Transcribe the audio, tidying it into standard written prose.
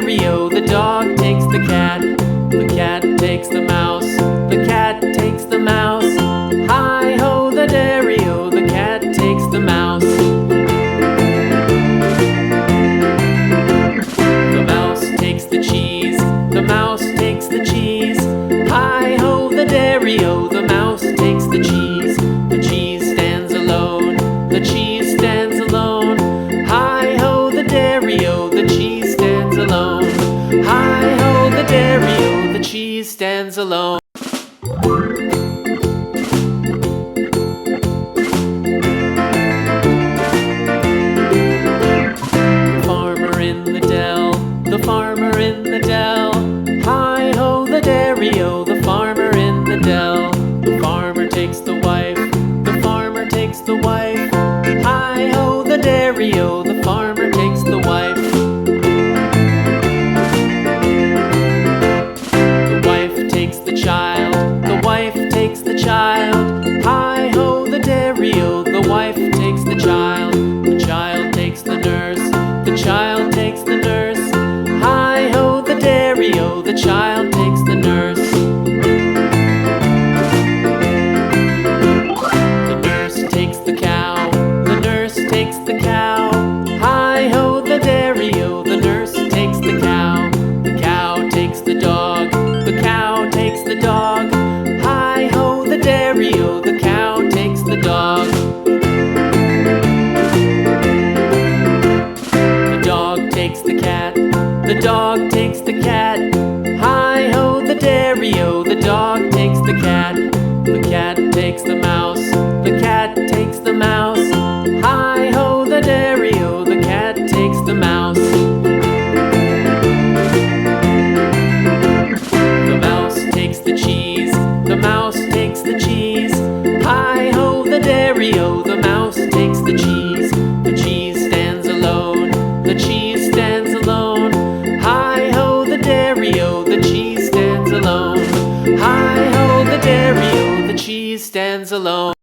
dairy-o, the dog takes the cat. The cat takes the mouse. The cat takes the mouse. Hi-ho, the dairy-o, the cat takes the mouse. The mouse takes the cheese. The mouse takes the cheese. Hi-ho, the dairy-o, the mouse takes the cheese. The cheese stands alone. The cheese stands alone. Hi-ho, the dairy-o, the cheese stands alone. Hi-ho, the dairy-o, the cheese stands alone. The farmer in the dell. The farmer in the dell. Hi-ho, the dairy-o, the farmer in the dell. The farmer takes the wife. The farmer takes the wife. Hi-ho, the dairy-o, the farmer takes the wife. The wife takes the child. The wife takes the child. Hi-ho, the dairy-o, the wife takes the child. The child takes the nurse. The child takes the nurse. Hi-ho, the dairy-o, the child takes the nurse. The nurse takes the cow. The nurse takes the cow. Hi-ho, the dairy-o, the nurse takes the cow. The cow takes the dog. The cow takes the dog. Hi-ho, the dairy-o, the cow takes the dog. The dog takes the cat. The dog takes the cat. Hi-ho, the dairy-o, the dog takes the cat. The cat takes the mouse. The cat takes the mouse. Hi-ho, the dairy-o, the cat takes the mouse. The mouse takes the cheese. The mouse takes the cheese. Hi-ho, the dairy-o, the mouse takes the cheese. The cheese stands alone. The cheese stands alone. Hi-ho, the dairy-o, the cheese stands alone. Hi-ho, the dairy-o, the cheese stands alone.